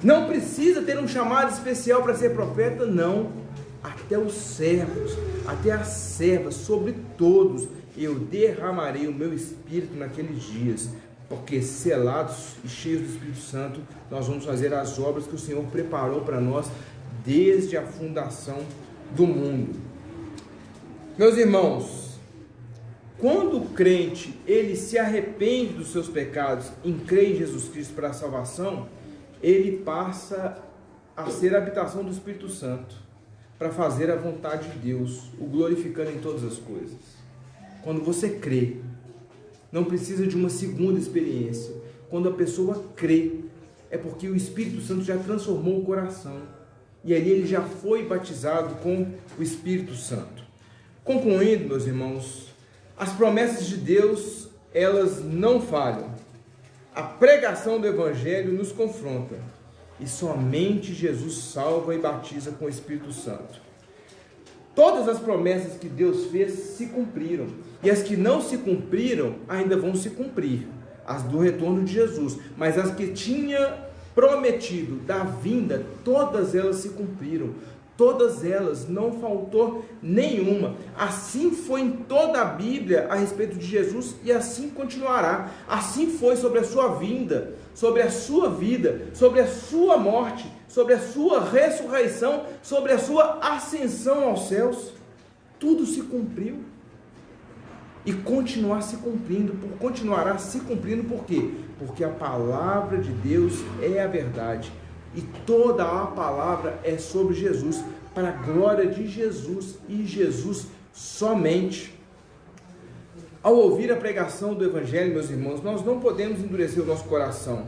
Não precisa ter um chamado especial para ser profeta? Não. Até os servos, até as servas, sobre todos, eu derramarei o meu Espírito naqueles dias, porque selados e cheios do Espírito Santo, nós vamos fazer as obras que o Senhor preparou para nós desde a fundação do mundo. Meus irmãos, quando o crente ele se arrepende dos seus pecados e crê em Jesus Cristo para a salvação, ele passa a ser a habitação do Espírito Santo, para fazer a vontade de Deus, o glorificando em todas as coisas. Quando você crê, não precisa de uma segunda experiência. Quando a pessoa crê, é porque o Espírito Santo já transformou o coração, e ali ele já foi batizado com o Espírito Santo. Concluindo, meus irmãos, as promessas de Deus, elas não falham. A pregação do Evangelho nos confronta. E somente Jesus salva e batiza com o Espírito Santo. Todas as promessas que Deus fez se cumpriram. E as que não se cumpriram ainda vão se cumprir. As do retorno de Jesus. Mas as que tinha prometido da vinda, todas elas se cumpriram. Todas elas, não faltou nenhuma. Assim foi em toda a Bíblia a respeito de Jesus e assim continuará. Assim foi sobre a sua vinda, sobre a sua vida, sobre a sua morte, sobre a sua ressurreição, sobre a sua ascensão aos céus. Tudo se cumpriu. E continuará se cumprindo por quê? Porque a palavra de Deus é a verdade. E toda a palavra é sobre Jesus, para a glória de Jesus e Jesus somente. Ao ouvir a pregação do Evangelho, meus irmãos, nós não podemos endurecer o nosso coração.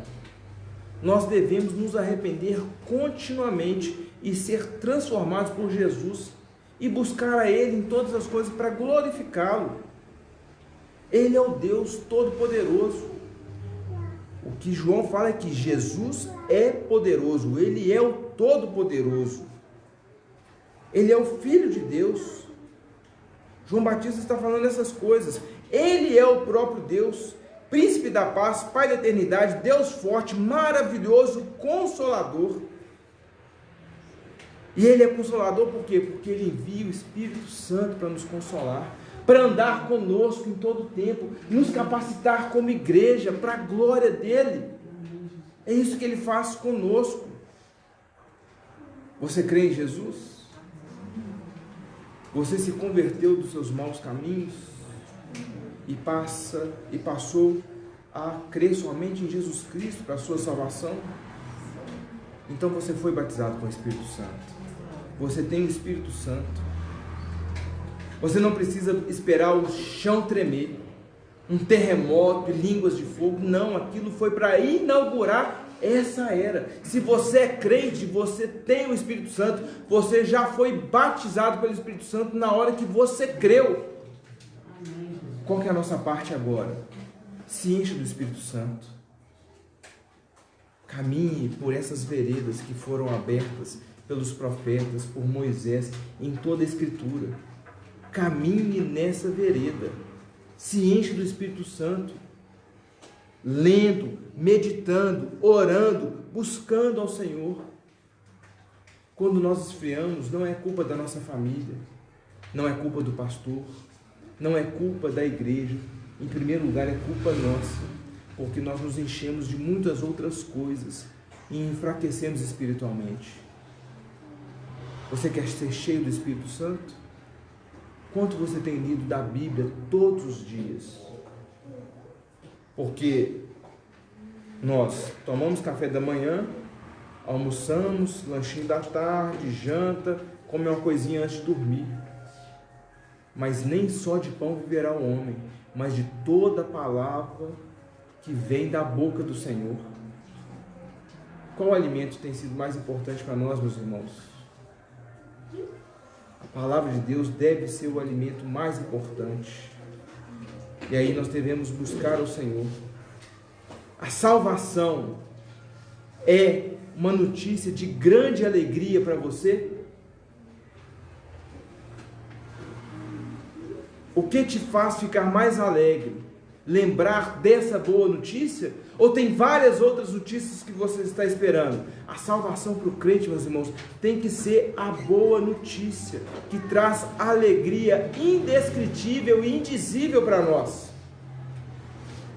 Nós devemos nos arrepender continuamente e ser transformados por Jesus e buscar a Ele em todas as coisas para glorificá-lo. Ele é o Deus Todo-Poderoso. O que João fala é que Jesus é poderoso, Ele é o Todo-Poderoso. Ele é o Filho de Deus. João Batista está falando essas coisas. Ele é o próprio Deus, Príncipe da paz, Pai da eternidade, Deus forte, maravilhoso, Consolador. E Ele é Consolador por quê? Porque Ele envia o Espírito Santo para nos consolar, para andar conosco em todo o tempo, nos capacitar como igreja para a glória dEle. É isso que Ele faz conosco. Você crê em Jesus? Você se converteu dos seus maus caminhos e passou a crer somente em Jesus Cristo para a sua salvação? Então você foi batizado com o Espírito Santo. Você tem o Espírito Santo. Você não precisa esperar o chão tremer, um terremoto e línguas de fogo. Não, aquilo foi para inaugurar essa era. Se você é crente, você tem o Espírito Santo, você já foi batizado pelo Espírito Santo na hora que você creu. Qual que é a nossa parte agora? Se enche do Espírito Santo. Caminhe por essas veredas que foram abertas pelos profetas, por Moisés, em toda a Escritura. Caminhe nessa vereda. Se enche do Espírito Santo, lendo, meditando, orando, buscando ao Senhor. Quando nós esfriamos, não é culpa da nossa família, não é culpa do pastor, não é culpa da igreja. Em primeiro lugar, é culpa nossa, porque nós nos enchemos de muitas outras coisas e enfraquecemos espiritualmente. Você quer ser cheio do Espírito Santo? Quanto você tem lido da Bíblia todos os dias? Porque nós tomamos café da manhã, almoçamos, lanchinho da tarde, janta, come uma coisinha antes de dormir. Mas nem só de pão viverá o homem, mas de toda palavra que vem da boca do Senhor. Qual alimento tem sido mais importante para nós, meus irmãos? A palavra de Deus deve ser o alimento mais importante. E aí nós devemos buscar o Senhor. A salvação é uma notícia de grande alegria para você? O que te faz ficar mais alegre? Lembrar dessa boa notícia? Ou tem várias outras notícias que você está esperando? A salvação para o crente, meus irmãos, tem que ser a boa notícia, que traz alegria indescritível e indizível para nós.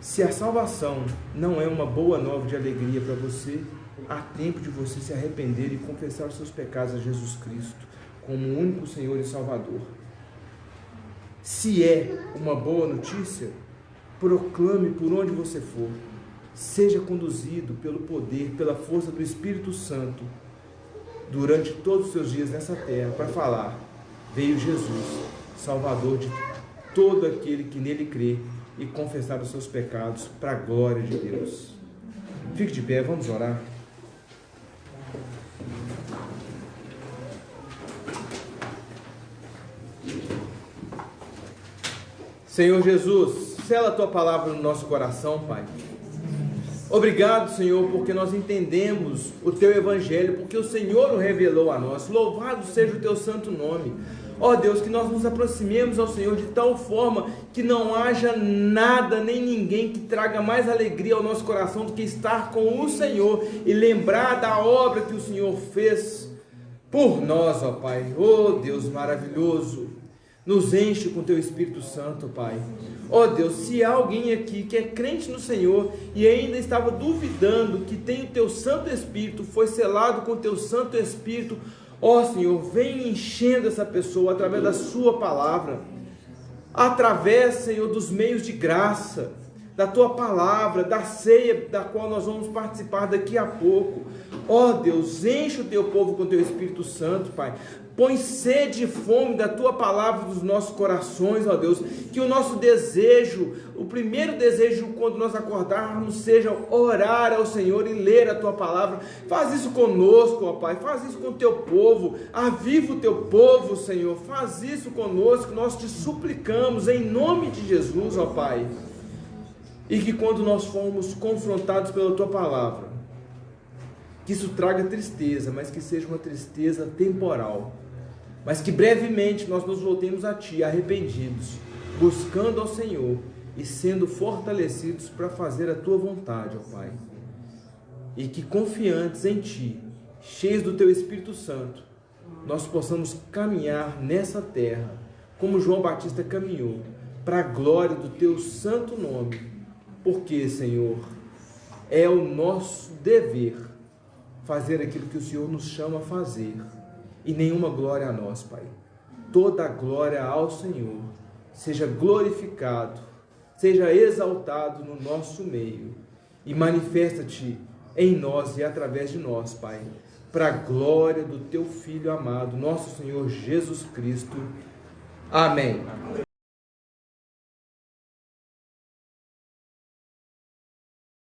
Se a salvação não é uma boa nova de alegria para você, há tempo de você se arrepender e confessar os seus pecados a Jesus Cristo como o único Senhor e Salvador. Se é uma boa notícia, proclame por onde você for. Seja conduzido pelo poder, pela força do Espírito Santo durante todos os seus dias nessa terra para falar: veio Jesus, Salvador de todo aquele que nele crê, e confessar os seus pecados para a glória de Deus. Fique de pé, vamos orar. Senhor Jesus, sela a Tua palavra no nosso coração, Pai. Obrigado, Senhor, porque nós entendemos o Teu Evangelho, porque o Senhor o revelou a nós. Louvado seja o Teu santo nome. Ó Deus, que nós nos aproximemos ao Senhor de tal forma que não haja nada nem ninguém que traga mais alegria ao nosso coração do que estar com o Senhor e lembrar da obra que o Senhor fez por nós, ó Pai. Ó Deus maravilhoso, nos enche com Teu Espírito Santo, Pai. Ó Deus, se há alguém aqui que é crente no Senhor e ainda estava duvidando que tem o Teu Santo Espírito, foi selado com o Teu Santo Espírito, ó Senhor, vem enchendo essa pessoa através da Sua palavra, através, Senhor, dos meios de graça, da Tua palavra, da ceia da qual nós vamos participar daqui a pouco. Ó Deus, enche o Teu povo com o Teu Espírito Santo, Pai. Põe sede e fome da Tua palavra nos nossos corações, ó Deus, que o nosso desejo, o primeiro desejo quando nós acordarmos seja orar ao Senhor e ler a Tua palavra. Faz isso conosco, ó Pai, faz isso com o Teu povo, aviva o Teu povo, Senhor, faz isso conosco, nós te suplicamos em nome de Jesus, ó Pai. E que quando nós formos confrontados pela Tua palavra, que isso traga tristeza, mas que seja uma tristeza temporal, mas que brevemente nós nos voltemos a Ti, arrependidos, buscando ao Senhor e sendo fortalecidos para fazer a Tua vontade, ó Pai. E que confiantes em Ti, cheios do Teu Espírito Santo, nós possamos caminhar nessa terra, como João Batista caminhou, para a glória do Teu santo nome, porque, Senhor, é o nosso dever fazer aquilo que o Senhor nos chama a fazer, e nenhuma glória a nós, Pai. Toda a glória ao Senhor. Seja glorificado, seja exaltado no nosso meio, e manifesta-te em nós e através de nós, Pai, para a glória do Teu Filho amado, nosso Senhor Jesus Cristo. Amém.